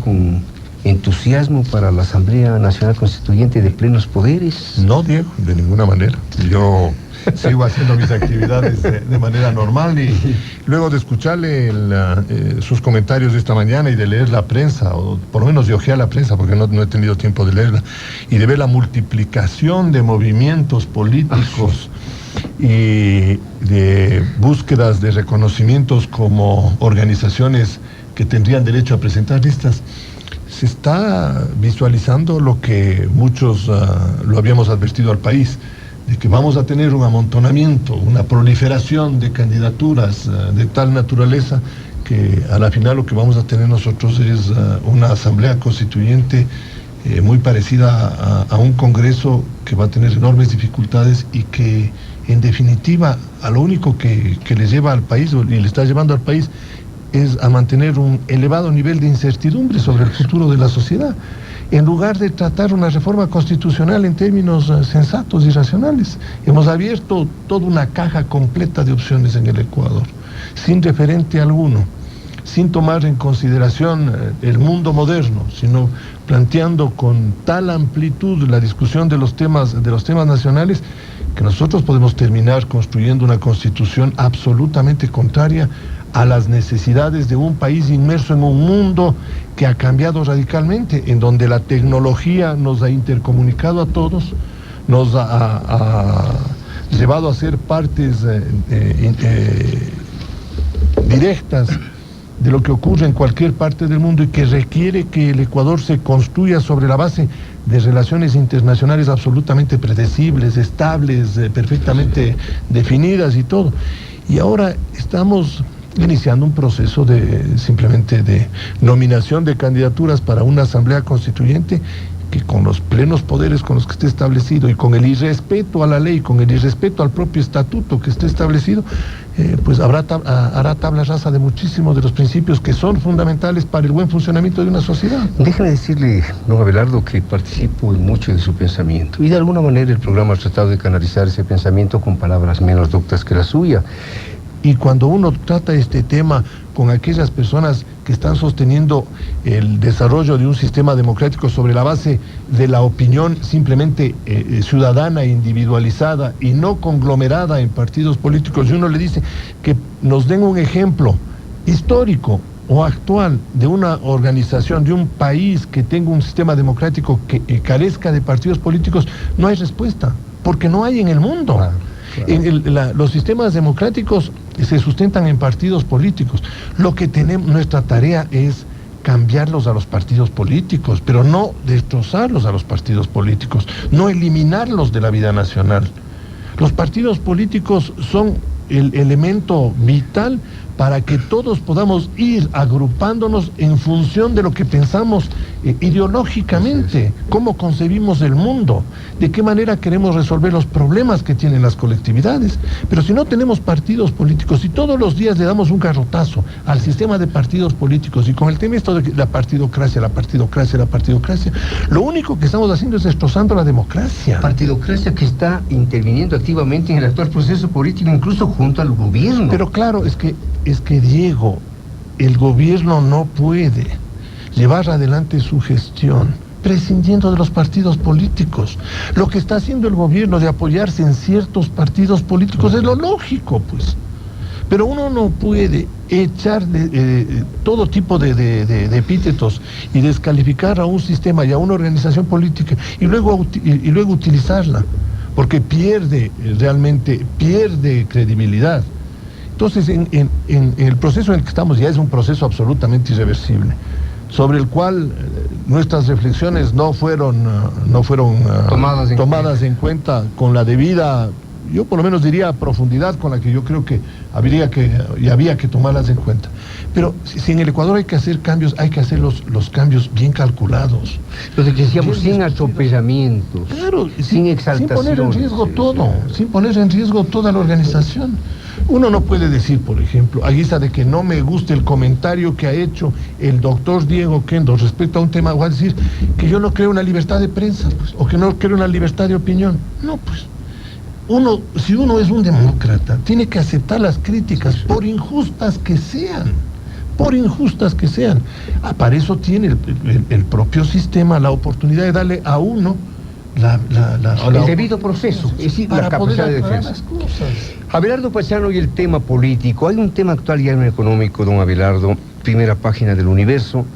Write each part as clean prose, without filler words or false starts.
con entusiasmo para la Asamblea Nacional Constituyente de plenos poderes? No, Diego, de ninguna manera. Yo sigo haciendo mis actividades de manera normal y luego de escucharle sus comentarios de esta mañana y de leer la prensa, o por lo menos de ojear la prensa porque no he tenido tiempo de leerla, y de ver la multiplicación de movimientos políticos y de búsquedas de reconocimientos como organizaciones que tendrían derecho a presentar listas, se está visualizando lo que muchos lo habíamos advertido al país, de que vamos a tener un amontonamiento, una proliferación de candidaturas de tal naturaleza que a la final lo que vamos a tener nosotros es una asamblea constituyente muy parecida a un Congreso que va a tener enormes dificultades y que en definitiva a lo único que le lleva al país y le está llevando al país es a mantener un elevado nivel de incertidumbre sobre el futuro de la sociedad, en lugar de tratar una reforma constitucional en términos sensatos y racionales. Hemos abierto toda una caja completa de opciones en el Ecuador, sin referente alguno, sin tomar en consideración el mundo moderno, sino planteando con tal amplitud la discusión de los temas nacionales, que nosotros podemos terminar construyendo una constitución absolutamente contraria a las necesidades de un país inmerso en un mundo que ha cambiado radicalmente, en donde la tecnología nos ha intercomunicado a todos, nos ha llevado a ser partes directas de lo que ocurre en cualquier parte del mundo y que requiere que el Ecuador se construya sobre la base de relaciones internacionales absolutamente predecibles, estables, perfectamente definidas y todo. Y ahora estamos iniciando un proceso simplemente de nominación de candidaturas para una asamblea constituyente que con los plenos poderes con los que esté establecido y con el irrespeto a la ley, con el irrespeto al propio estatuto que esté establecido, pues hará tabla rasa de muchísimos de los principios que son fundamentales para el buen funcionamiento de una sociedad. Déjame decirle, don Abelardo, que participo en mucho de su pensamiento y de alguna manera el programa ha tratado de canalizar ese pensamiento con palabras menos doctas que la suya. Y cuando uno trata este tema con aquellas personas que están sosteniendo el desarrollo de un sistema democrático sobre la base de la opinión simplemente ciudadana, individualizada y no conglomerada en partidos políticos, y uno le dice que nos den un ejemplo histórico o actual de una organización, de un país que tenga un sistema democrático que carezca de partidos políticos, no hay respuesta, porque no hay en el mundo. Claro. Los sistemas democráticos se sustentan en partidos políticos. Lo que tenemos, nuestra tarea es cambiarlos a los partidos políticos, pero no destrozarlos a los partidos políticos, no eliminarlos de la vida nacional. Los partidos políticos son el elemento vital para que todos podamos ir agrupándonos en función de lo que pensamos ideológicamente, cómo concebimos el mundo, de qué manera queremos resolver los problemas que tienen las colectividades. Pero si no tenemos partidos políticos y todos los días le damos un garrotazo al sistema de partidos políticos y con el tema esto de la partidocracia, lo único que estamos haciendo es destrozando la democracia. Partidocracia que está interviniendo activamente en el actual proceso político, incluso junto al gobierno. Pero claro, es que Diego, el gobierno no puede llevar adelante su gestión prescindiendo de los partidos políticos. Lo que está haciendo el gobierno de apoyarse en ciertos partidos políticos es lo lógico, pues. Pero uno no puede echar todo tipo de epítetos y descalificar a un sistema y a una organización política y luego utilizarla, porque realmente pierde credibilidad. Entonces, en el proceso en el que estamos ya es un proceso absolutamente irreversible, sobre el cual nuestras reflexiones no fueron tomadas en cuenta con la debida, yo por lo menos diría, profundidad con la que yo creo que había que tomarlas en cuenta. Pero si en el Ecuador hay que hacer cambios, hay que hacer los cambios bien calculados. Lo que decíamos, sin atropellamientos, claro, sin exaltación. Sin poner en riesgo todo, sin poner en riesgo toda la organización. Uno no puede decir, por ejemplo, a guisa de que no me guste el comentario que ha hecho el doctor Diego Kendo respecto a un tema, voy a decir que yo no creo en la libertad de prensa, pues, o que no creo en la libertad de opinión. No, pues, si uno es un demócrata, tiene que aceptar las críticas, por injustas que sean, por injustas que sean. Para eso tiene el propio sistema la oportunidad de darle a uno el debido proceso, es decir, la capacidad de defensa. Las cosas. Abelardo Pachano y el tema político. Hay un tema actual y hay un económico, don Abelardo. Primera página del Universo.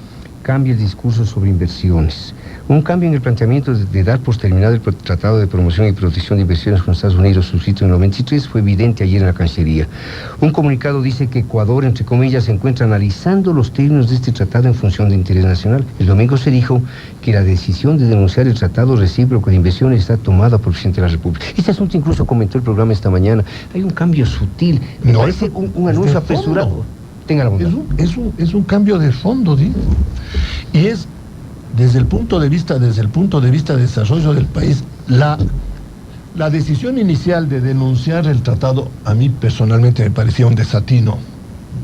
Cambia el discurso sobre inversiones. Un cambio en el planteamiento de dar por terminado el Tratado de Promoción y Protección de Inversiones con Estados Unidos, suscrito en el 93, fue evidente ayer en la Cancillería. Un comunicado dice que Ecuador, entre comillas, se encuentra analizando los términos de este tratado en función de interés nacional. El domingo se dijo que la decisión de denunciar el tratado recíproco de inversiones está tomada por el presidente de la República. Este asunto incluso comentó el programa esta mañana. Hay un cambio sutil. Me parece un anuncio apresurado. Tenga la bondad. Es un cambio de fondo, digo. Y es desde el punto de vista de desarrollo del país, la decisión inicial de denunciar el tratado a mí personalmente me parecía un desatino.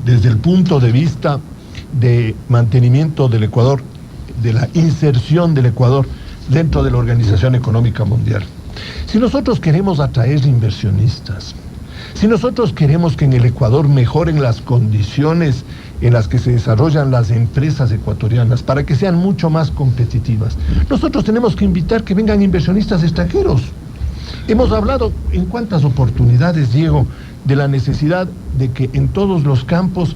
Desde el punto de vista de mantenimiento del Ecuador, de la inserción del Ecuador dentro de la Organización Económica Mundial. Si nosotros queremos atraer inversionistas, si nosotros queremos que en el Ecuador mejoren las condiciones en las que se desarrollan las empresas ecuatorianas para que sean mucho más competitivas, nosotros tenemos que invitar que vengan inversionistas extranjeros. Hemos hablado en cuántas oportunidades, Diego, de la necesidad de que en todos los campos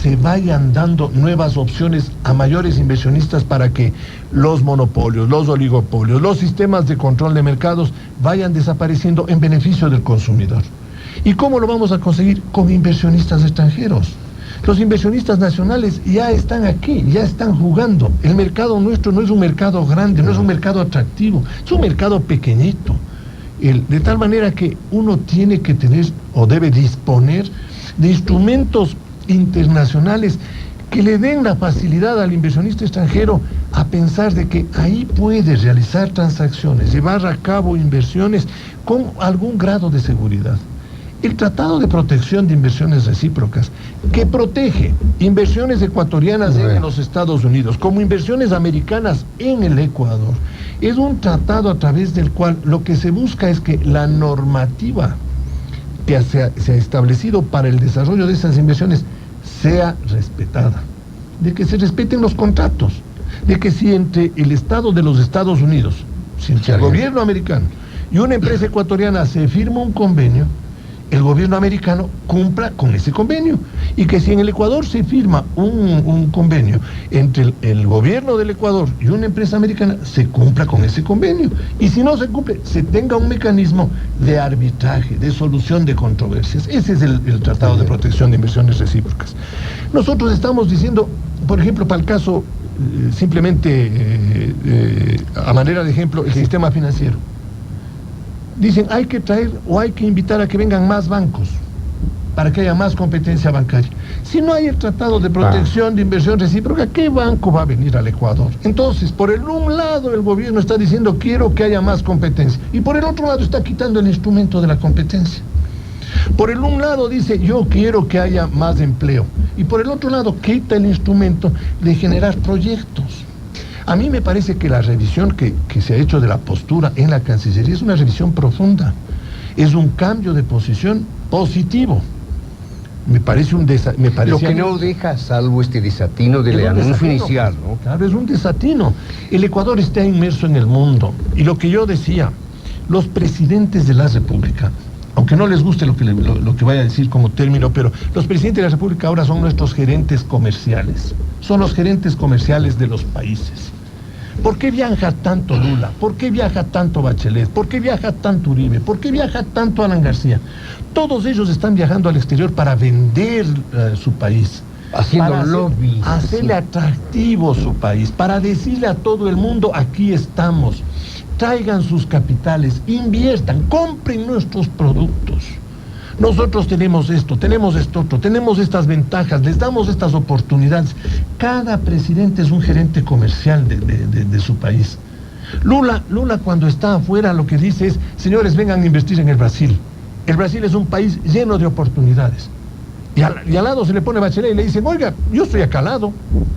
se vayan dando nuevas opciones a mayores inversionistas para que los monopolios, los oligopolios, los sistemas de control de mercados vayan desapareciendo en beneficio del consumidor. ¿Y cómo lo vamos a conseguir? Con inversionistas extranjeros. Los inversionistas nacionales ya están aquí, ya están jugando. El mercado nuestro no es un mercado grande, no es un mercado atractivo, es un mercado pequeñito. De tal manera que uno tiene que tener o debe disponer de instrumentos internacionales que le den la facilidad al inversionista extranjero a pensar de que ahí puede realizar transacciones, llevar a cabo inversiones con algún grado de seguridad. El Tratado de Protección de Inversiones Recíprocas, que protege inversiones ecuatorianas en los Estados Unidos, como inversiones americanas en el Ecuador, es un tratado a través del cual lo que se busca es que la normativa que se ha establecido para el desarrollo de esas inversiones sea respetada, de que se respeten los contratos, de que si entre el Estado de los Estados Unidos, si entre el gobierno americano y una empresa ecuatoriana se firma un convenio, el gobierno americano cumpla con ese convenio, y que si en el Ecuador se firma un convenio entre el gobierno del Ecuador y una empresa americana, se cumpla con ese convenio, y si no se cumple, se tenga un mecanismo de arbitraje, de solución de controversias. Ese es el Tratado de Protección de Inversiones Recíprocas. Nosotros estamos diciendo, por ejemplo, para el caso, simplemente a manera de ejemplo, el sistema financiero. Dicen, hay que traer o hay que invitar a que vengan más bancos para que haya más competencia bancaria. Si no hay el Tratado de Protección de Inversión Recíproca, ¿qué banco va a venir al Ecuador? Entonces, por un lado el gobierno está diciendo, quiero que haya más competencia, y por el otro lado está quitando el instrumento de la competencia. Por el un lado dice, yo quiero que haya más empleo, y por el otro lado quita el instrumento de generar proyectos. A mí me parece que la revisión que se ha hecho de la postura en la Cancillería es una revisión profunda. Es un cambio de posición positivo. Me parece un desatino. Lo que no deja salvo este desatino del anuncio inicial, ¿no? Claro, es un desatino. El Ecuador está inmerso en el mundo. Y lo que yo decía, los presidentes de la República, aunque no les guste lo que vaya a decir como término, pero los presidentes de la República ahora son nuestros gerentes comerciales. Son los gerentes comerciales de los países. ¿Por qué viaja tanto Lula? ¿Por qué viaja tanto Bachelet? ¿Por qué viaja tanto Uribe? ¿Por qué viaja tanto Alan García? Todos ellos están viajando al exterior para vender su país. Haciendo lobby. Hacerle atractivo su país, para decirle a todo el mundo, aquí estamos. Traigan sus capitales, inviertan, compren nuestros productos. Nosotros tenemos esto otro, tenemos estas ventajas, les damos estas oportunidades. Cada presidente es un gerente comercial de su país. Lula cuando está afuera lo que dice es, señores, vengan a invertir en el Brasil. El Brasil es un país lleno de oportunidades. Y al lado se le pone Bachelet y le dicen, oiga, yo estoy acá al lado,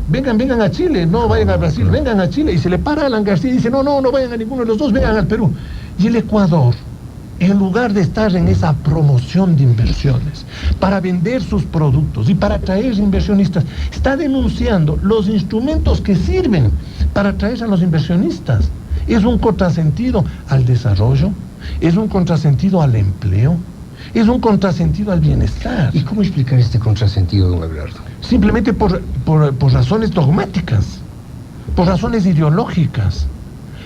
vengan a Chile, no vayan a Brasil, vengan a Chile. Y se le para a Alan García y dice, no vayan a ninguno de los dos, vengan al Perú. Y el Ecuador, en lugar de estar en esa promoción de inversiones, para vender sus productos y para atraer inversionistas, está denunciando los instrumentos que sirven para atraer a los inversionistas. Es un contrasentido al desarrollo, es un contrasentido al empleo, es un contrasentido al bienestar. ¿Y cómo explicar este contrasentido, don Abelardo? Simplemente por razones dogmáticas, por razones ideológicas.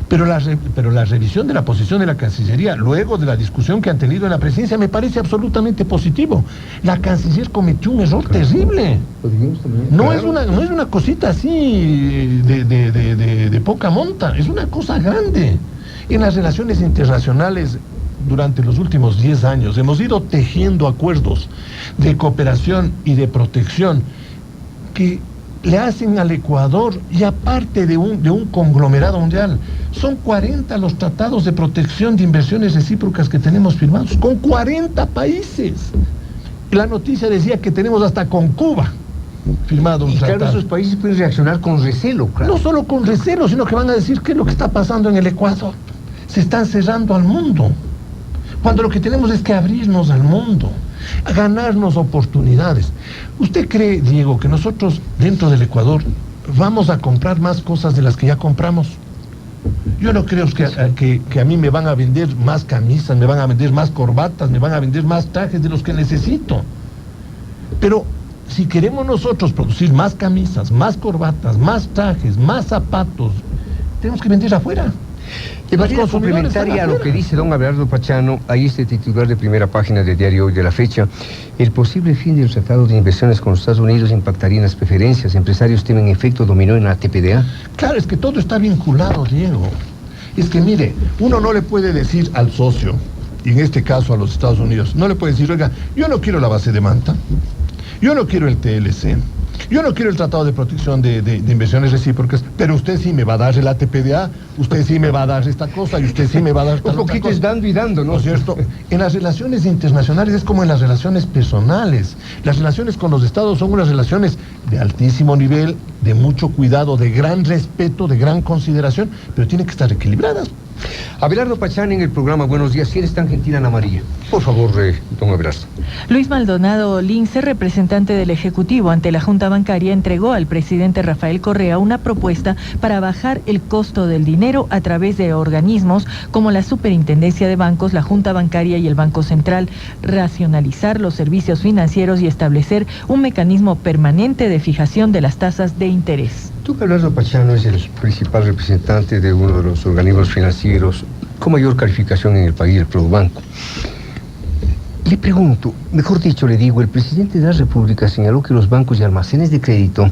Pero la revisión de la posición de la Cancillería, luego de la discusión que han tenido en la presidencia, me parece absolutamente positivo. La Canciller cometió un error terrible. No es una cosita así de poca monta, es una cosa grande. En las relaciones internacionales, durante los últimos 10 años, hemos ido tejiendo acuerdos de cooperación y de protección que le hacen al Ecuador, y aparte de un conglomerado mundial, son 40 los tratados de protección de inversiones recíprocas que tenemos firmados, con 40 países. La noticia decía que tenemos hasta con Cuba firmado un tratado. Claro, esos países pueden reaccionar con recelo, claro. No solo con recelo, sino que van a decir qué es lo que está pasando en el Ecuador. Se están cerrando al mundo, cuando lo que tenemos es que abrirnos al mundo, a ganarnos oportunidades. ¿Usted cree, Diego, que nosotros dentro del Ecuador vamos a comprar más cosas de las que ya compramos? Yo no creo que a mí me van a vender más camisas, me van a vender más corbatas, me van a vender más trajes de los que necesito. Pero si queremos nosotros producir más camisas, más corbatas, más trajes, más zapatos, tenemos que vender afuera. De manera complementaria a lo que dice don Abelardo Pachano, ahí este titular de primera página del diario Hoy de la fecha: el posible fin del tratado de inversiones con los Estados Unidos impactaría en las preferencias. Empresarios temen efecto dominó en la TPDA. Claro, es que todo está vinculado, Diego. Es que mire, uno no le puede decir al socio, y en este caso a los Estados Unidos, no le puede decir, oiga, yo no quiero la base de Manta, yo no quiero el TLC, yo no quiero el Tratado de Protección de Inversiones Recíprocas, pero usted sí me va a dar el ATPDA, usted sí me va a dar esta cosa, y usted sí me va a dar esta cosa. Un poquito es dando y dando, ¿no? ¿No es cierto? En las relaciones internacionales es como en las relaciones personales. Las relaciones con los estados son unas relaciones de altísimo nivel, de mucho cuidado, de gran respeto, de gran consideración, pero tienen que estar equilibradas. Abelardo Pachán en el programa Buenos Días. Si eres tan gentil, Ana María. Por favor, don Abelardo. Luis Maldonado Lince, representante del Ejecutivo ante la Junta Bancaria, entregó al presidente Rafael Correa una propuesta para bajar el costo del dinero a través de organismos como la Superintendencia de Bancos, la Junta Bancaria y el Banco Central, racionalizar los servicios financieros y establecer un mecanismo permanente de fijación de las tasas de interés. Abelardo Pachano es el principal representante de uno de los organismos financieros con mayor calificación en el país, el Produbanco. Le pregunto, mejor dicho le digo, el presidente de la República señaló que los bancos y almacenes de crédito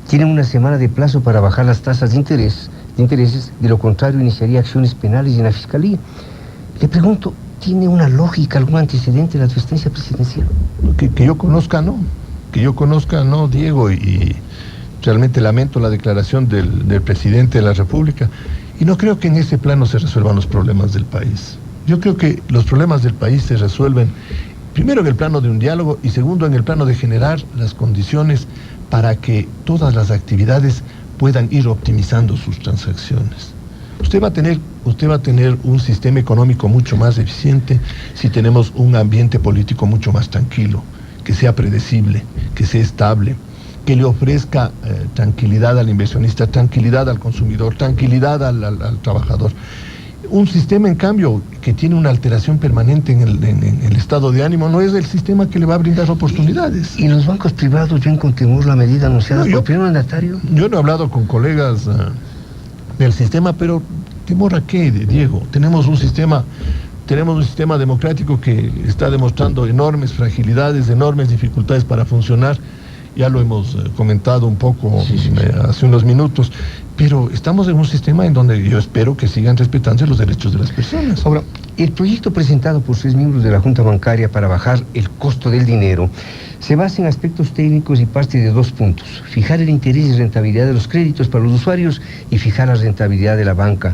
tienen una semana de plazo para bajar las tasas de intereses, de lo contrario iniciaría acciones penales en la Fiscalía. Le pregunto, ¿tiene una lógica, algún antecedente de la advertencia presidencial? Que yo conozca, no. Que yo conozca, no, Diego, y realmente lamento la declaración del presidente de la República, y no creo que en ese plano se resuelvan los problemas del país. Yo creo que los problemas del país se resuelven primero en el plano de un diálogo y segundo en el plano de generar las condiciones para que todas las actividades puedan ir optimizando sus transacciones. Usted va a tener un sistema económico mucho más eficiente si tenemos un ambiente político mucho más tranquilo, que sea predecible, que sea estable, que le ofrezca tranquilidad al inversionista, tranquilidad al consumidor, tranquilidad al trabajador. Un sistema, en cambio, que tiene una alteración permanente en el estado de ánimo, no es el sistema que le va a brindar oportunidades. ¿Y los bancos privados ven con temor la medida anunciada por el primer mandatario? Yo no he hablado con colegas del sistema, pero ¿temor a qué, Diego? Tenemos un sistema democrático que está demostrando enormes fragilidades, enormes dificultades para funcionar. Ya lo hemos comentado un poco hace unos minutos, pero estamos en un sistema en donde yo espero que sigan respetándose los derechos de las personas. Ahora, el proyecto presentado por 6 miembros de la Junta Bancaria para bajar el costo del dinero se basa en aspectos técnicos y parte de 2 puntos: fijar el interés y rentabilidad de los créditos para los usuarios y fijar la rentabilidad de la banca.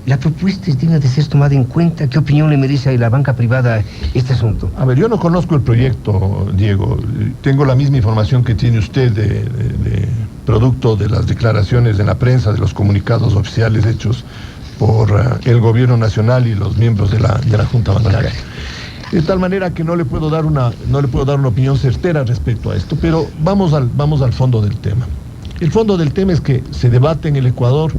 ¿La propuesta es digna de ser tomada en cuenta? ¿Qué opinión le merece a la banca privada este asunto? A ver, yo no conozco el proyecto, Diego. Tengo la misma información que tiene usted de producto de las declaraciones en la prensa, de los comunicados oficiales hechos por el gobierno nacional y los miembros de la Junta Bancaria. De tal manera que no le puedo dar una opinión certera respecto a esto, pero vamos al fondo del tema. El fondo del tema es que se debate en el Ecuador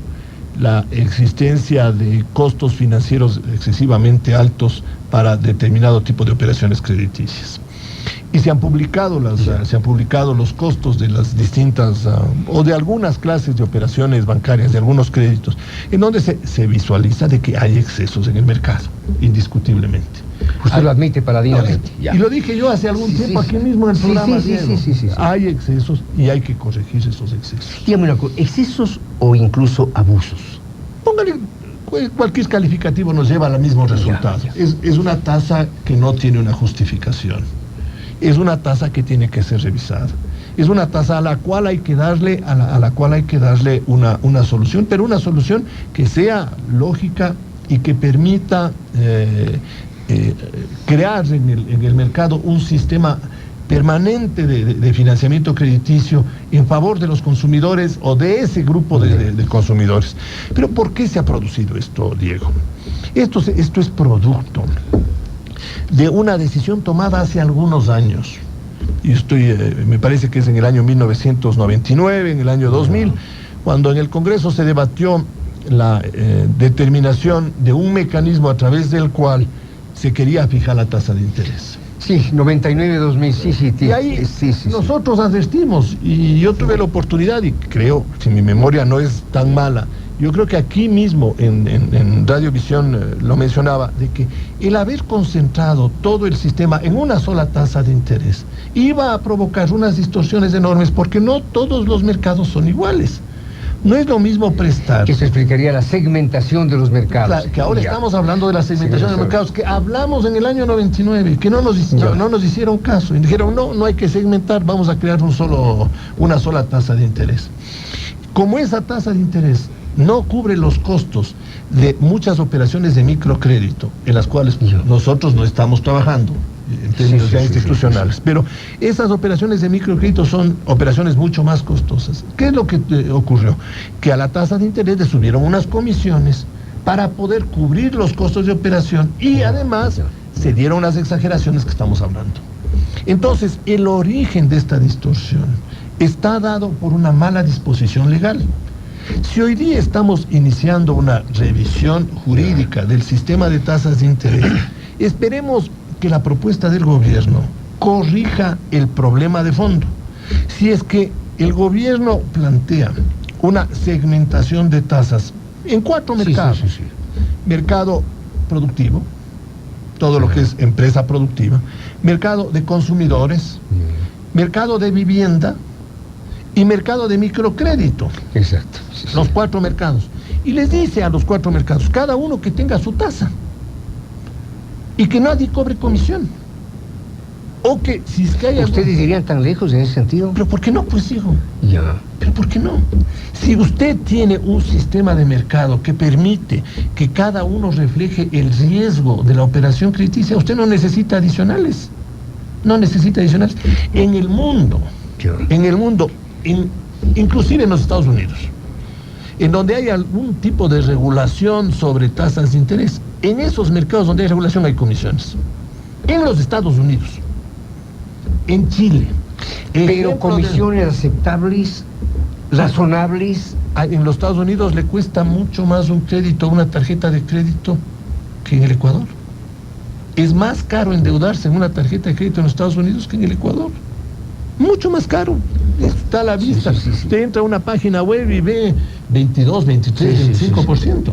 la existencia de costos financieros excesivamente altos para determinado tipo de operaciones crediticias. Y se han publicado los costos de las distintas o de algunas clases de operaciones bancarias, de algunos créditos, en donde se visualiza de que hay excesos en el mercado, indiscutiblemente. Usted lo admite paladinamente. Y lo dije yo hace algún tiempo aquí mismo en el programa. Sí. Hay excesos y hay que corregir esos excesos. Dígame una cosa, ¿excesos o incluso abusos? Póngale, cualquier calificativo nos lleva al mismo resultado. Es una tasa que no tiene una justificación. Es una tasa que tiene que ser revisada. Es una tasa a la cual hay que darle, una solución, pero una solución que sea lógica y que permita crear en el mercado un sistema permanente de financiamiento crediticio en favor de los consumidores o de ese grupo de consumidores. Pero ¿por qué se ha producido esto, Diego? Esto es producto de una decisión tomada hace algunos años. Y me parece que es en el año 1999, en el año 2000, cuando en el Congreso se debatió la determinación de un mecanismo a través del cual se quería fijar la tasa de interés. Sí, 99-2000, sí. Y ahí nosotros advertimos, y yo tuve la oportunidad, y creo, si mi memoria no es tan mala, yo creo que aquí mismo en Radiovisión lo mencionaba, de que el haber concentrado todo el sistema en una sola tasa de interés iba a provocar unas distorsiones enormes, porque no todos los mercados son iguales. No es lo mismo prestar. Que se explicaría la segmentación de los mercados. Claro, que ahora estamos hablando de la segmentación de los mercados, que hablamos en el año 99, que no nos hicieron caso. Y dijeron, no hay que segmentar, vamos a crear una sola tasa de interés. Como esa tasa de interés no cubre los costos de muchas operaciones de microcrédito, en las cuales nosotros no estamos trabajando, en términos ya institucionales. Pero esas operaciones de microcrédito son operaciones mucho más costosas. ¿Qué es lo que ocurrió? Que a la tasa de interés le subieron unas comisiones para poder cubrir los costos de operación y además se dieron las exageraciones que estamos hablando. Entonces, el origen de esta distorsión está dado por una mala disposición legal. Si hoy día estamos iniciando una revisión jurídica del sistema de tasas de interés, esperemos que la propuesta del gobierno corrija el problema de fondo. Si es que el gobierno plantea una segmentación de tasas en 4 mercados, mercado productivo, todo lo que es empresa productiva, mercado de consumidores, mercado de vivienda y mercado de microcrédito. Exacto. Los 4 mercados. Y les dice a los 4 mercados, cada uno que tenga su tasa. Y que nadie cobre comisión. O que si es que hay ¿Ustedes irían tan lejos en ese sentido? Pero ¿por qué no, pues, hijo? Ya. Pero ¿por qué no? Si usted tiene un sistema de mercado que permite que cada uno refleje el riesgo de la operación crediticia, usted no necesita adicionales. No necesita adicionales. En el mundo, inclusive en los Estados Unidos, en donde hay algún tipo de regulación sobre tasas de interés, en esos mercados donde hay regulación hay comisiones. En los Estados Unidos, en Chile. Pero comisiones aceptables, razonables. En los Estados Unidos le cuesta mucho más un crédito, una tarjeta de crédito, que en el Ecuador. Es más caro endeudarse en una tarjeta de crédito en los Estados Unidos que en el Ecuador. Mucho más caro. Está a la vista. Usted entra a una página web y ve 22, 23, 25%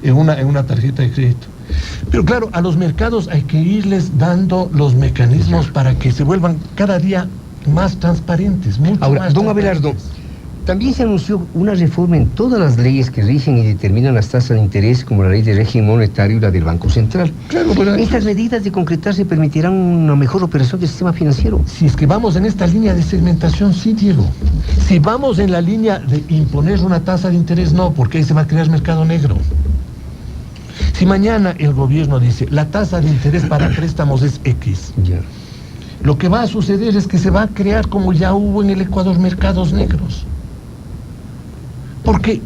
en una tarjeta de crédito. Pero claro, a los mercados hay que irles dando los mecanismos para que se vuelvan cada día más transparentes. Ahora, don Abelardo, también se anunció una reforma en todas las leyes que rigen y determinan las tasas de interés, como la ley de régimen monetario y la del Banco Central. Claro, pero estas medidas de concretarse permitirán una mejor operación del sistema financiero. Si es que vamos en esta línea de segmentación, sí, Diego. Si vamos en la línea de imponer una tasa de interés, no, porque ahí se va a crear mercado negro. Si mañana el gobierno dice, la tasa de interés para préstamos es X, lo que va a suceder es que se va a crear, como ya hubo en el Ecuador, mercados negros. Porque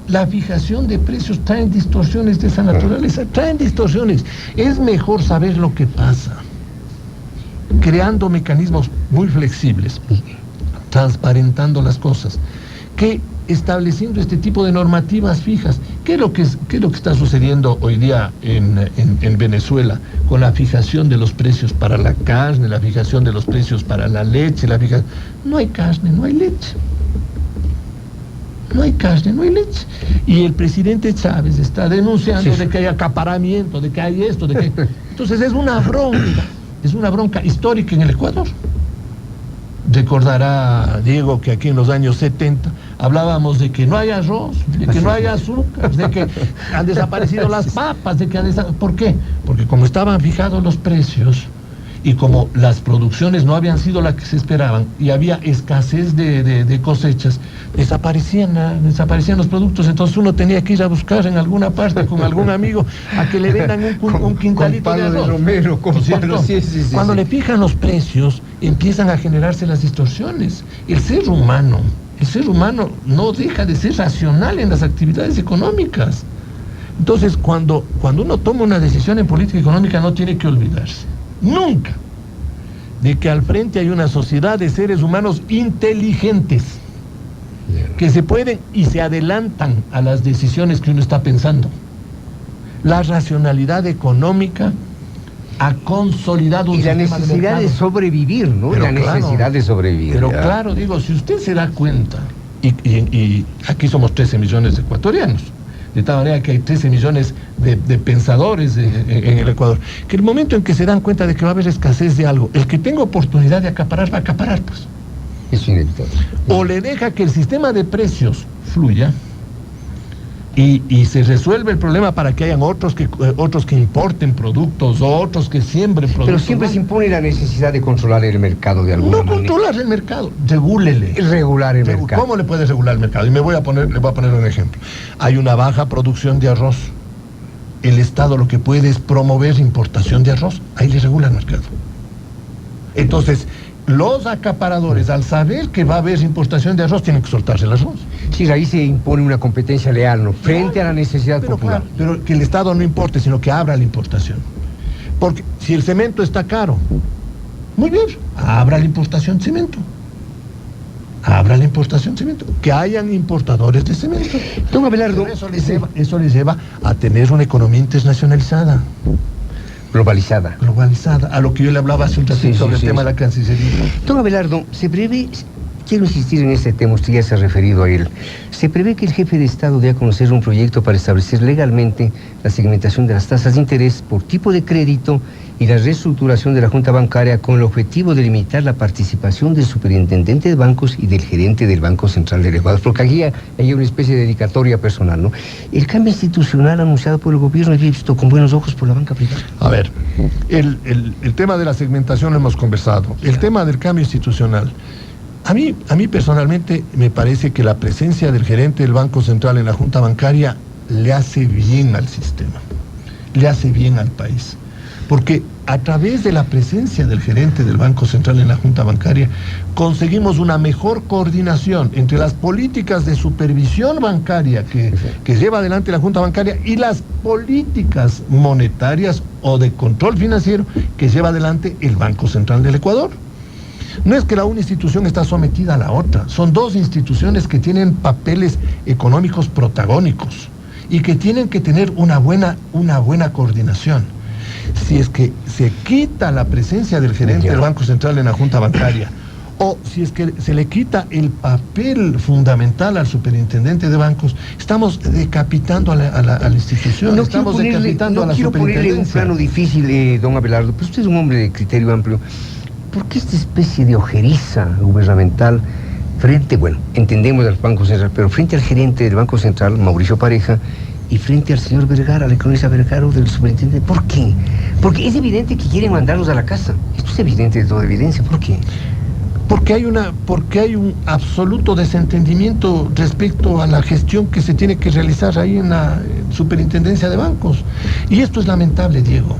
la fijación de precios traen distorsiones de esa naturaleza, traen distorsiones. Es mejor saber lo que pasa, creando mecanismos muy flexibles, transparentando las cosas, que estableciendo este tipo de normativas fijas. ¿Qué es lo que está sucediendo hoy día en Venezuela con la fijación de los precios para la carne, la fijación de los precios para la leche, no hay carne, no hay leche. No hay carne, no hay leche. Y el presidente Chávez está denunciando de que hay acaparamiento, de que hay esto, de que... Entonces es una bronca histórica en el Ecuador. Recordará Diego que aquí en los años 70 hablábamos de que no hay arroz, de que no hay azúcar, de que han desaparecido las papas, ¿por qué? Porque como estaban fijados los precios y como las producciones no habían sido las que se esperaban y había escasez de cosechas, desaparecían los productos. Entonces uno tenía que ir a buscar en alguna parte con algún amigo a que le vendan un quintalito de arroz. Romero, Sí. Cuando le fijan los precios, empiezan a generarse las distorsiones. El ser humano no deja de ser racional en las actividades económicas. Entonces, cuando uno toma una decisión en política económica, no tiene que olvidarse nunca de que al frente hay una sociedad de seres humanos inteligentes que se pueden y se adelantan a las decisiones que uno está pensando. La racionalidad económica ha consolidado un sistema de mercado. Y la necesidad de sobrevivir, ¿no? Pero claro, digo, si usted se da cuenta, y aquí somos 13 millones de ecuatorianos, de tal manera que hay 13 millones de pensadores en el Ecuador, que el momento en que se dan cuenta de que va a haber escasez de algo, el que tenga oportunidad de acaparar, va a acaparar, pues. Es inevitable. O le deja que el sistema de precios fluya y se resuelve el problema para que hayan otros que importen productos o otros que siembren productos. Pero siempre se impone la necesidad de controlar el mercado de alguna manera. No controlar el mercado, regúlele. Regular el mercado. ¿Cómo le puede regular el mercado? Y le voy a poner un ejemplo. Hay una baja producción de arroz. El Estado lo que puede es promover importación de arroz. Ahí le regula el mercado. Entonces, los acaparadores, al saber que va a haber importación de arroz, tienen que soltarse el arroz. Sí, ahí se impone una competencia leal, ¿no? Frente a la necesidad popular. Claro, pero que el Estado no importe, sino que abra la importación. Porque si el cemento está caro, muy bien, abra la importación de cemento. Que hayan importadores de cemento. Don Abelardo, eso les lleva a tener una economía internacionalizada. Globalizada, a lo que yo le hablaba hace un ratito sobre el tema de la Cancillería. Don Abelardo, se prevé, quiero insistir en este tema, usted ya se ha referido a él, se prevé que el jefe de Estado dé a conocer un proyecto para establecer legalmente la segmentación de las tasas de interés por tipo de crédito y la reestructuración de la Junta Bancaria con el objetivo de limitar la participación del superintendente de bancos y del gerente del Banco Central del Ecuador, porque aquí hay una especie de dedicatoria personal, ¿no? El cambio institucional anunciado por el gobierno es visto con buenos ojos por la banca privada. A ver, el tema de la segmentación lo hemos conversado. El tema del cambio institucional. A mí personalmente me parece que la presencia del gerente del Banco Central en la Junta Bancaria le hace bien al sistema, le hace bien al país. Porque a través de la presencia del gerente del Banco Central en la Junta Bancaria conseguimos una mejor coordinación entre las políticas de supervisión bancaria que lleva adelante la Junta Bancaria y las políticas monetarias o de control financiero que lleva adelante el Banco Central del Ecuador. No es que la una institución está sometida a la otra, son dos instituciones que tienen papeles económicos protagónicos y que tienen que tener una buena coordinación. Si es que se quita la presencia del gerente del Banco Central en la Junta Bancaria, o si es que se le quita el papel fundamental al superintendente de bancos, estamos decapitando a la institución, estamos decapitando a la superintendencia. No quiero ponerle un plano difícil, don Abelardo, pero usted es un hombre de criterio amplio. ¿Por qué esta especie de ojeriza gubernamental frente, entendemos al Banco Central, pero frente al gerente del Banco Central, Mauricio Pareja, y frente al señor Vergara, al economista Vergara del superintendente? ¿Por qué? Porque es evidente que quieren mandarlos a la casa. Esto es evidente de toda evidencia. ¿Por qué? Porque hay un absoluto desentendimiento respecto a la gestión que se tiene que realizar ahí en la superintendencia de bancos. Y esto es lamentable, Diego.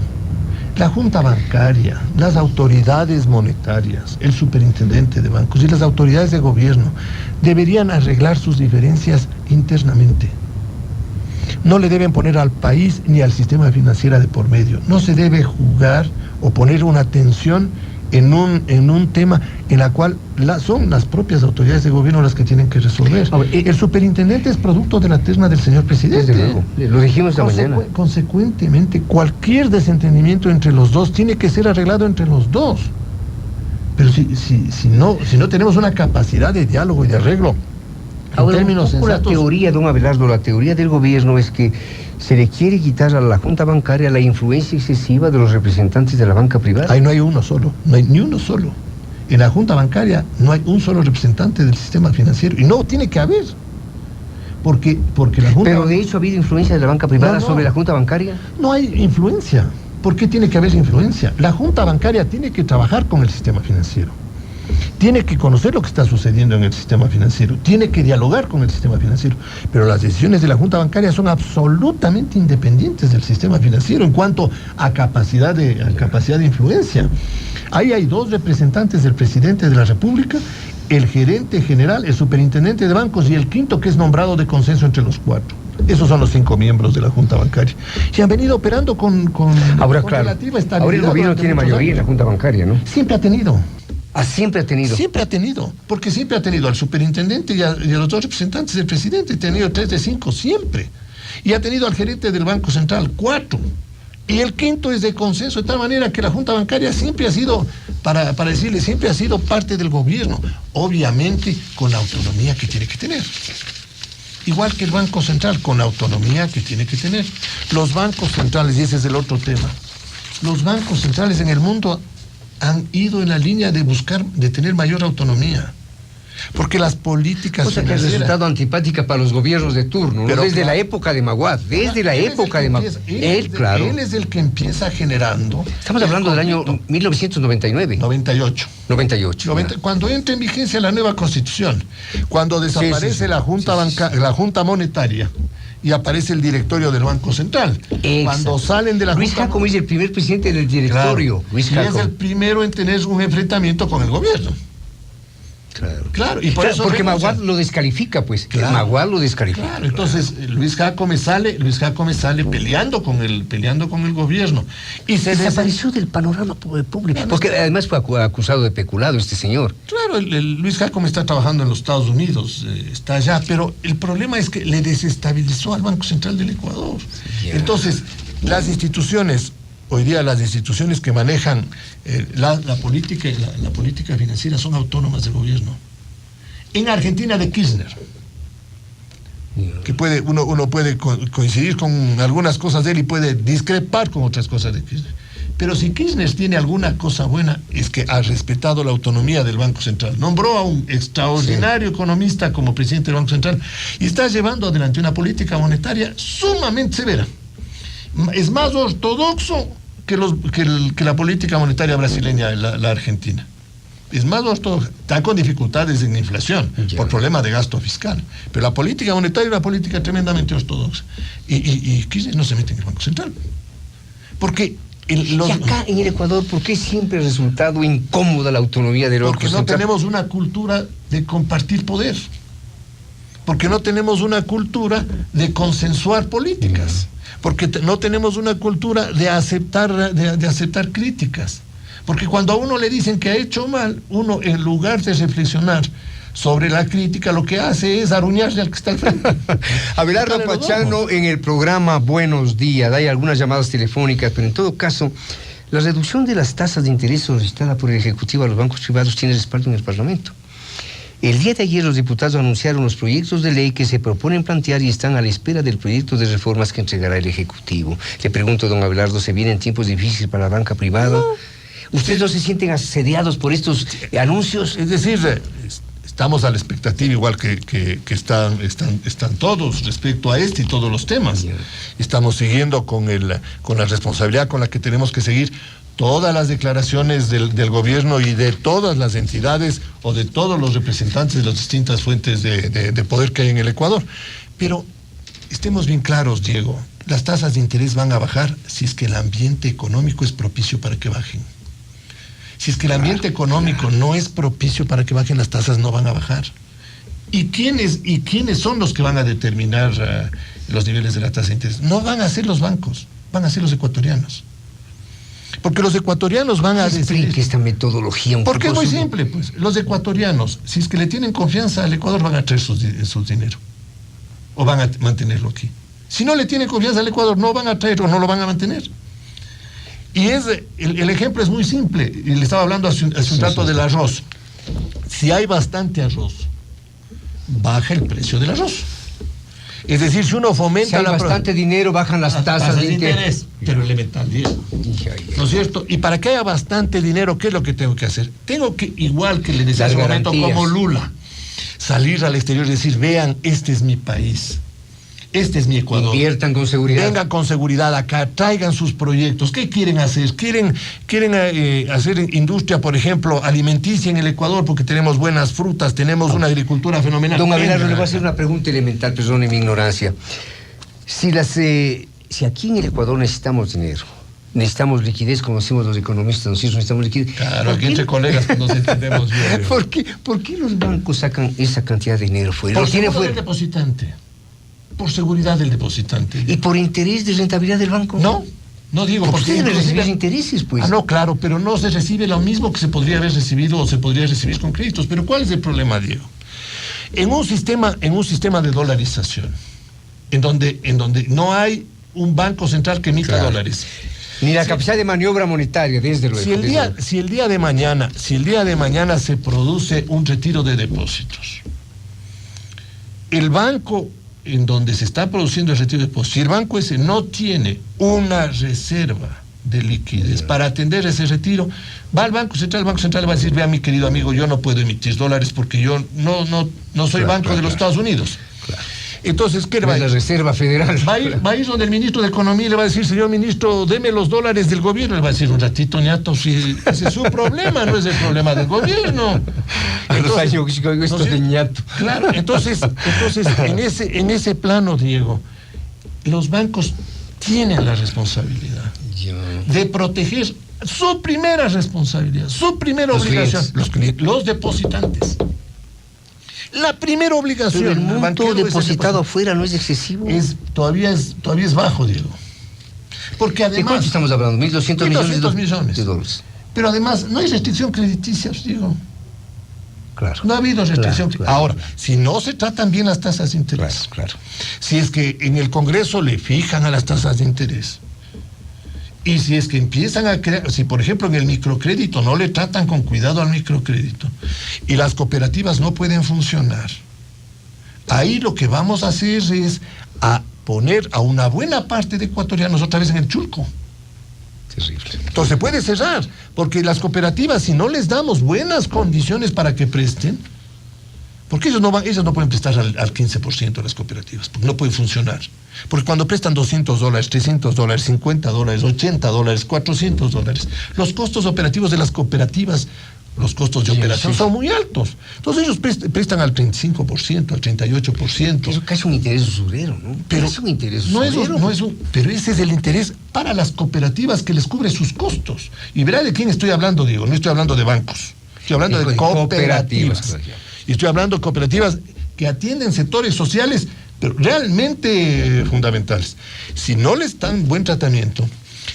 La Junta Bancaria, las autoridades monetarias, el superintendente de bancos y las autoridades de gobierno deberían arreglar sus diferencias internamente. no le deben poner al país ni al sistema financiero de por medio. No se debe jugar o poner una tensión en un tema en la cual son las propias autoridades de gobierno las que tienen que resolver. El superintendente es producto de la terna del señor presidente. Desde luego, lo dijimos esta mañana. Consecuentemente, cualquier desentendimiento entre los dos tiene que ser arreglado entre los dos. Pero si no tenemos una capacidad de diálogo y de arreglo, ahora, en términos sensatos, la teoría, don Abelardo, la teoría del gobierno es que se le quiere quitar a la Junta Bancaria la influencia excesiva de los representantes de la banca privada. Ahí no hay uno solo, no hay ni uno solo. En la Junta Bancaria no hay un solo representante del sistema financiero, y no tiene que haber. Porque la Junta... Pero de hecho ha habido influencia de la banca privada sobre la Junta Bancaria. No hay influencia. ¿Por qué tiene que haber influencia? La Junta Bancaria tiene que trabajar con el sistema financiero. Tiene que conocer lo que está sucediendo en el sistema financiero, tiene que dialogar con el sistema financiero, pero las decisiones de la Junta Bancaria son absolutamente independientes del sistema financiero en cuanto a capacidad de influencia. Ahí hay 2 representantes del presidente de la República, el gerente general, el superintendente de bancos y el quinto, que es nombrado de consenso entre los 4. Esos son los 5 miembros de la Junta Bancaria. Y han venido operando con relativa estabilidad. Ahora el gobierno tiene mayoría en la Junta Bancaria, ¿no? Siempre ha tenido. Siempre ha tenido. Siempre ha tenido, porque siempre ha tenido al superintendente y a los 2 representantes del presidente. Ha tenido 3 de 5, siempre. Y ha tenido al gerente del Banco Central, 4. Y el quinto es de consenso, de tal manera que la Junta Bancaria siempre ha sido, para decirle, siempre ha sido parte del gobierno. Obviamente, con la autonomía que tiene que tener. Igual que el Banco Central, con la autonomía que tiene que tener. Los bancos centrales, y ese es el otro tema, los bancos centrales en el mundo han ido en la línea de buscar, de tener mayor autonomía. Porque las políticas cosa que ha resultado antipática para los gobiernos de turno, pero, ¿no? Desde la época de Maguad, desde la época de Maguad. Él es el que empieza generando. Estamos hablando del año 1999. 98. Cuando entra en vigencia la nueva Constitución, cuando desaparece la Junta Monetaria y aparece el directorio del Banco Central. Exacto. Cuando salen de la Luis Jácome es el primer presidente del directorio. Claro, y es el primero en tener un enfrentamiento con el gobierno. Claro, y por eso porque Maguad lo descalifica, pues. Claro. Maguad lo descalifica. Claro, entonces Luis Jácome sale peleando con el gobierno. Y se desapareció del panorama público. Porque además fue acusado de peculado este señor. Claro, Luis Jácome está trabajando en los Estados Unidos, está allá, pero el problema es que le desestabilizó al Banco Central del Ecuador. Yeah. Entonces, las instituciones, hoy día las instituciones que manejan la política financiera son autónomas del gobierno. En Argentina de Kirchner, que uno puede coincidir con algunas cosas de él y puede discrepar con otras cosas de Kirchner. Pero si Kirchner tiene alguna cosa buena, es que ha respetado la autonomía del Banco Central. Nombró a un extraordinario economista como presidente del Banco Central y está llevando adelante una política monetaria sumamente severa. Es más ortodoxo que la política monetaria brasileña, la argentina. Es más ortodoxa. Está con dificultades en inflación por problemas de gasto fiscal. Pero la política monetaria es una política tremendamente ortodoxa. Y Kirchner no se mete en el Banco Central. Porque... Y acá en el Ecuador, ¿por qué siempre ha resultado incómoda la autonomía del Banco Central? Porque no tenemos una cultura de compartir poder. Porque no tenemos una cultura de consensuar políticas. Porque no tenemos una cultura de aceptar críticas. Porque cuando a uno le dicen que ha hecho mal, uno en lugar de reflexionar sobre la crítica, lo que hace es aruñarse al que está al frente. Abelardo Pachano en el programa Buenos Días. Hay algunas llamadas telefónicas, pero en todo caso, la reducción de las tasas de interés solicitada por el Ejecutivo a los bancos privados tiene respaldo en el Parlamento. El día de ayer los diputados anunciaron los proyectos de ley que se proponen plantear y están a la espera del proyecto de reformas que entregará el Ejecutivo. Le pregunto, don Abelardo, ¿se vienen tiempos difíciles para la banca privada? No. ¿Ustedes no se sienten asediados por estos anuncios? Es decir, estamos a la expectativa, igual que están todos respecto a este y todos los temas. Estamos siguiendo con la responsabilidad con la que tenemos que seguir todas las declaraciones del gobierno y de todas las entidades o de todos los representantes de las distintas fuentes de poder que hay en el Ecuador. Pero estemos bien claros, Diego, las tasas de interés van a bajar si es que el ambiente económico es propicio para que bajen. Si es que el ambiente económico no es propicio para que bajen, las tasas no van a bajar. ¿Y quiénes son los que van a determinar los niveles de la tasa de interés? No van a ser los bancos, van a ser los ecuatorianos. Porque los ecuatorianos van a decir... Explique esta metodología un poco. Porque es muy simple, pues. Los ecuatorianos, si es que le tienen confianza al Ecuador, van a traer sus dinero. O van a mantenerlo aquí. Si no le tienen confianza al Ecuador, no van a traer o no lo van a mantener. Y el ejemplo es muy simple. Y le estaba hablando hace un rato del arroz. Si hay bastante arroz, baja el precio del arroz. Es decir, si uno fomenta si hay bastante dinero, bajan las tasas de interés. Pero elemental, Diego. ¿No es cierto? Y para que haya bastante dinero, ¿qué es lo que tengo que hacer? Tengo que, igual que le decía hace un momento, como Lula, salir al exterior y decir, vean, este es mi país. Este es mi Ecuador. Inviertan con seguridad. Vengan con seguridad acá, traigan sus proyectos. ¿Qué quieren hacer? ¿Quieren hacer industria, por ejemplo, alimenticia en el Ecuador? Porque tenemos buenas frutas, tenemos una agricultura fenomenal. Don Abelardo, le voy a hacer una pregunta elemental, perdone mi ignorancia. Si aquí en el Ecuador necesitamos dinero, necesitamos liquidez, como decimos los economistas, nosotros necesitamos liquidez. Claro, aquí entre colegas nos entendemos bien. ¿Por qué los bancos sacan esa cantidad de dinero fuera? Por seguridad del depositante. Por seguridad del depositante. ¿Y por interés de rentabilidad del banco? No digo porque deben recibir intereses, pues. No, claro, pero no se recibe lo mismo que se podría haber recibido o se podría recibir con créditos. Pero ¿cuál es el problema, Diego? En un sistema de dolarización, en donde no hay un banco central que emita dólares. Ni la capacidad de maniobra monetaria, desde luego. Si el día de mañana se produce un retiro de depósitos, el banco en donde se está produciendo el retiro de depósitos, si el banco ese no tiene una reserva de liquidez para atender ese retiro, va al Banco Central, el Banco Central va a decir, vea mi querido amigo, yo no puedo emitir dólares porque yo no soy banco de los Estados Unidos. Claro. Entonces, ¿qué le va a ir? La Reserva Federal. Va a ir donde el ministro de Economía y le va a decir, señor ministro, deme los dólares del gobierno. Le va a decir, un ratito, ñato, si ese es su problema, no es el problema del gobierno. Claro, entonces en ese plano, Diego, los bancos tienen la responsabilidad de proteger su primera responsabilidad, su primera obligación, los depositantes. La primera obligación. Pero el monto depositado afuera no es excesivo. Todavía es bajo, Diego. Porque además. ¿De cuánto estamos hablando? 1.200 millones de dólares. Pero además, no hay restricción crediticia, Diego. Claro. No ha habido restricción. Claro. Ahora, si no se tratan bien las tasas de interés. Claro. Si es que en el Congreso le fijan a las tasas de interés. Y si es que empiezan a crear, si por ejemplo en el microcrédito no le tratan con cuidado al microcrédito y las cooperativas no pueden funcionar, ahí lo que vamos a hacer es a poner a una buena parte de ecuatorianos otra vez en el chulco. Terrible. Entonces se puede cerrar, porque las cooperativas, si no les damos buenas condiciones para que presten, porque ellos no pueden prestar al 15% de las cooperativas, porque no puede funcionar. Porque cuando prestan $200, $300, $50, $80, $400, los costos operativos de las cooperativas, los costos de operación son muy altos. Entonces ellos prestan al 35%, al 38%. Eso casi un interés usurero, ¿no? Pero es un interés usurero. Pero ese es el interés para las cooperativas que les cubre sus costos. Y verá de quién estoy hablando, Diego. No estoy hablando de bancos. Estoy hablando de cooperativas. Y estoy hablando de cooperativas que atienden sectores sociales, pero realmente fundamentales. Si no les dan buen tratamiento,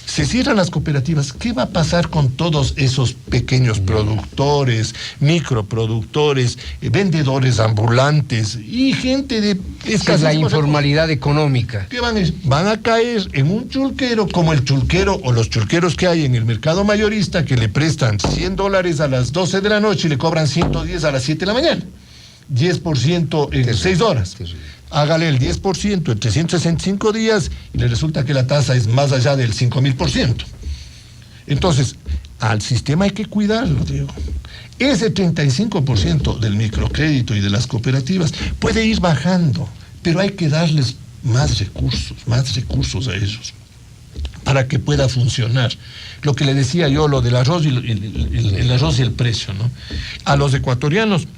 se cierran las cooperativas. ¿Qué va a pasar con todos esos pequeños productores, microproductores, vendedores ambulantes y gente de escasez? Es la informalidad económica. ¿Qué van a caer en un chulquero como el chulquero o los chulqueros que hay en el mercado mayorista, que le prestan $100 a las 12 de la noche y le cobran 110 a las 7 de la mañana? 10% en 6 horas. Hágale el 10% en 365 días y le resulta que la tasa es más allá del 5.000%. Entonces, al sistema hay que cuidarlo, Diego. Ese 35% del microcrédito y de las cooperativas puede ir bajando, pero hay que darles más recursos a ellos para que pueda funcionar. Lo que le decía yo, lo del arroz y el arroz y el precio, ¿no? A los ecuatorianos,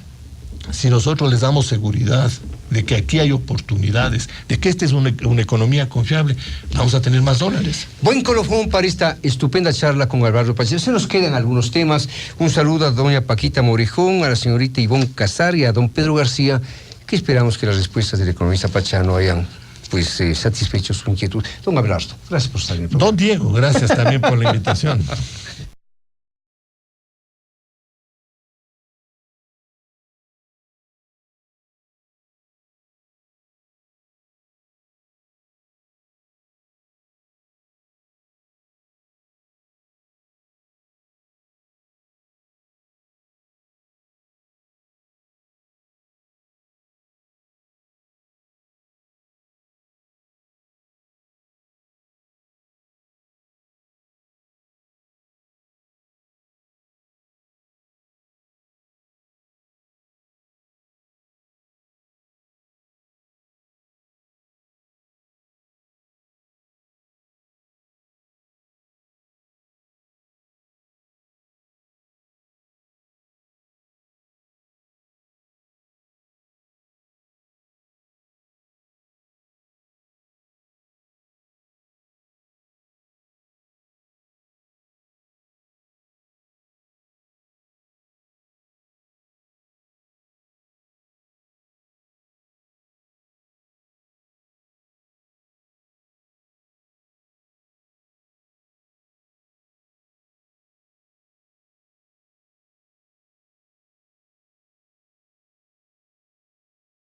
si nosotros les damos seguridad de que aquí hay oportunidades, de que esta es una economía confiable, vamos a tener más dólares. Buen colofón para esta estupenda charla con Álvaro Pacheco. Se nos quedan algunos temas. Un saludo a doña Paquita Morejón, a la señorita Ivonne Casar y a don Pedro García, que esperamos que las respuestas del economista Pachano hayan pues satisfecho su inquietud. Don Abelardo, gracias por estar en el programa. Don Diego, gracias también por la invitación.